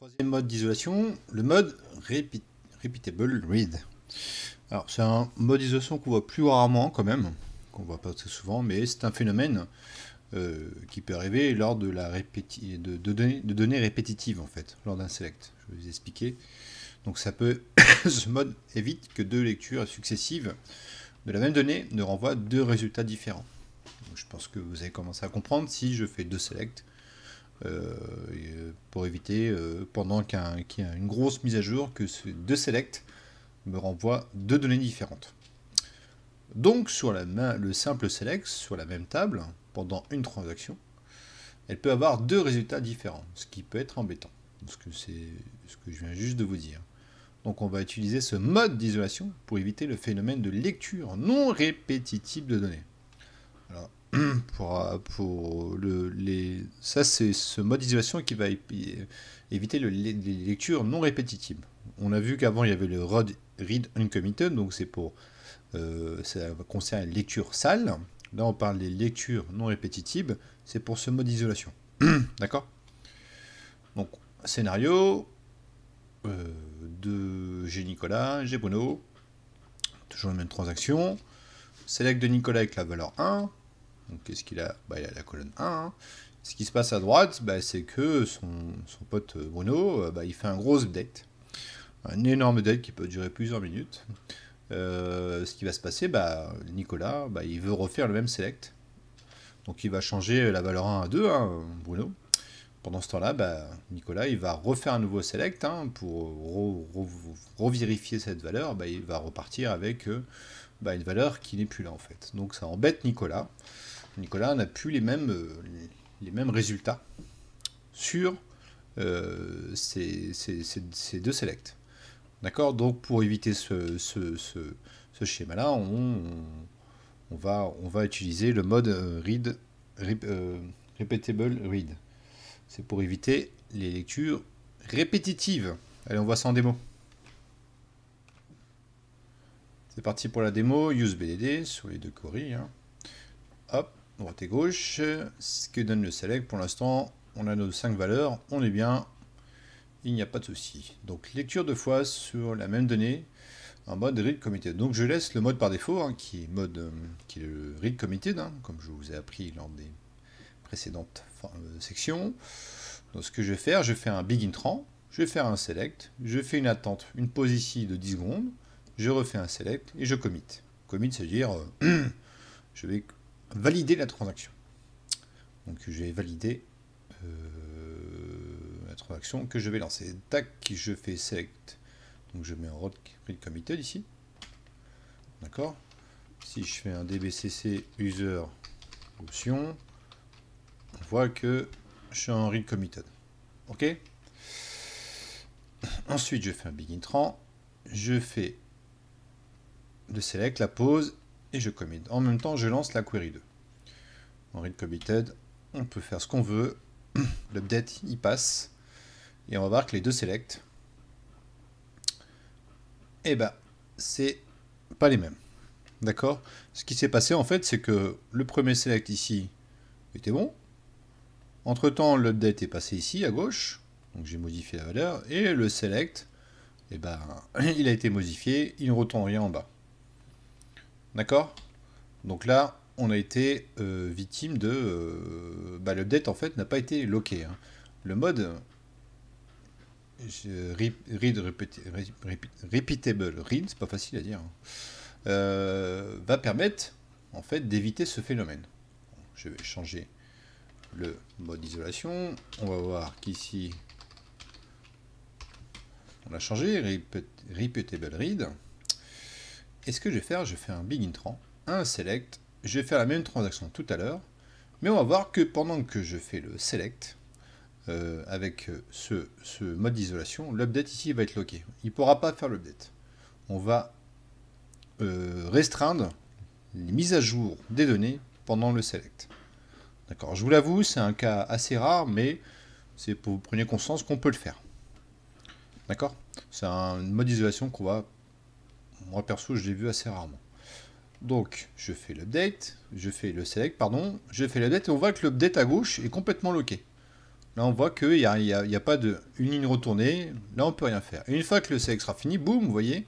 Troisième mode d'isolation, le mode Repeatable Read. Alors c'est un mode d'isolation qu'on voit plus rarement quand même, qu'on voit pas très souvent, mais c'est un phénomène qui peut arriver lors de la de données répétitives en fait, lors d'un select. Je vais vous expliquer. Donc ça peut, ce mode évite que deux lectures successives de la même donnée ne renvoient deux résultats différents. Donc, je pense que vous avez commencé à comprendre si je fais deux selects. Pour éviter, pendant qu'il y a une grosse mise à jour, que ces deux selects me renvoient deux données différentes. Donc sur le simple select, sur la même table, pendant une transaction, elle peut avoir deux résultats différents, ce qui peut être embêtant. Parce que c'est ce que je viens juste de vous dire. Donc on va utiliser ce mode d'isolation pour éviter le phénomène de lecture non répétitive de données. Alors, ça c'est ce mode d'isolation qui va éviter les lectures non répétitives. On a vu qu'avant il y avait le read uncommitted, donc c'est pour ça concerne les lectures sales. Là on parle des lectures non répétitives, c'est pour ce mode d'isolation. D'accord? Donc scénario j'ai Nicolas, j'ai Bruno, toujours la même transaction. Select de Nicolas avec la valeur 1. Donc qu'est-ce qu'il a? Il a la colonne 1. Hein. Ce qui se passe à droite, c'est que son pote Bruno, il fait un gros update. Un énorme update qui peut durer plusieurs minutes. Ce qui va se passer, Nicolas, il veut refaire le même select. Donc il va changer la valeur 1 à 2, hein, Bruno. Pendant ce temps-là, Nicolas, il va refaire un nouveau select pour revérifier cette valeur. Il va repartir avec une valeur qui n'est plus là en fait. Donc ça embête Nicolas. Nicolas n'a plus les mêmes résultats sur ces deux selects. D'accord? Donc pour éviter ce schéma-là, on va utiliser le mode Repeatable Read. C'est pour éviter les lectures répétitives. Allez, on voit ça en démo. C'est parti pour la démo. Use BDD sur les deux queries. Hein. Hop, droite et gauche. Ce que donne le select. Pour l'instant, on a nos 5 valeurs. On est bien. Il n'y a pas de souci. Donc, lecture deux fois sur la même donnée en mode read committed. Donc, je laisse le mode par défaut, hein, qui est le read committed, hein, comme je vous ai appris lors des précédentes sections. Donc, ce que je vais faire, je fais un big intran, je vais faire un select, je fais une attente, une pause ici de 10 secondes, je refais un select et je commit. Commit, c'est-à-dire je vais valider la transaction. Donc je vais valider la transaction que je vais lancer. Tac, je fais select. Donc je mets en read committed ici. D'accord. Si je fais un dbcc user option, on voit que je suis en read committed. Ok. Ensuite, je fais un big intran. Je fais le select, la pause, et je commit. En même temps, je lance la query 2. En read committed, on peut faire ce qu'on veut. L'update, il passe. Et on va voir que les deux selects, c'est pas les mêmes. D'accord? Ce qui s'est passé, en fait, c'est que le premier select ici était bon. Entre-temps, l'update est passé ici, à gauche. Donc j'ai modifié la valeur. Et le select, il a été modifié. Il ne retourne rien en bas. D'accord? Donc là, on a été victime de... l'update, en fait, n'a pas été locké. Hein. Le mode repeatable read, c'est pas facile à dire, hein, va permettre, en fait, d'éviter ce phénomène. Je vais changer le mode d'isolation. On va voir qu'ici, on a changé repeatable read. Et ce que je vais faire, je fais un big intran, un select. Je vais faire la même transaction tout à l'heure, mais on va voir que pendant que je fais le select, avec ce mode d'isolation, l'update ici va être locké. Il ne pourra pas faire l'update. On va restreindre les mises à jour des données pendant le select. D'accord. Je vous l'avoue, c'est un cas assez rare, mais c'est pour que vous preniez conscience qu'on peut le faire. D'accord. C'est un mode d'isolation qu'on va... Moi perso, je l'ai vu assez rarement. Donc, je fais l'update, je fais le select, pardon, je fais l'update et on voit que l'update à gauche est complètement locké. Là, on voit qu'il n'y a pas une ligne retournée. Là, on peut rien faire. Et une fois que le select sera fini, boum, vous voyez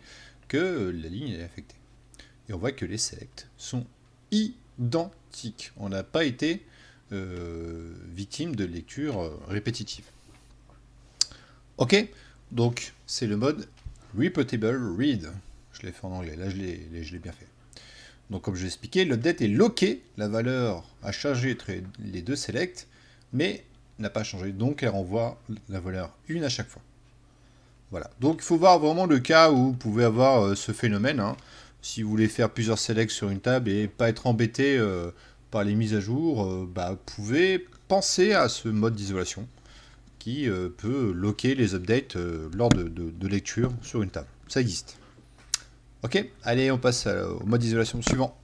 que la ligne est affectée. Et on voit que les selects sont identiques. On n'a pas été victime de lecture répétitive. Ok, donc c'est le mode repeatable read. Je l'ai fait en anglais, là je l'ai bien fait. Donc comme je l'ai expliqué, l'update est loqué, la valeur a changé entre les deux selects, mais n'a pas changé, donc elle renvoie la valeur 1 à chaque fois. Voilà, donc il faut voir vraiment le cas où vous pouvez avoir ce phénomène, hein. Si vous voulez faire plusieurs selects sur une table et pas être embêté par les mises à jour, vous pouvez penser à ce mode d'isolation qui peut loquer les updates lors de lecture sur une table. Ça existe. Ok, allez, on passe au mode d'isolation suivant.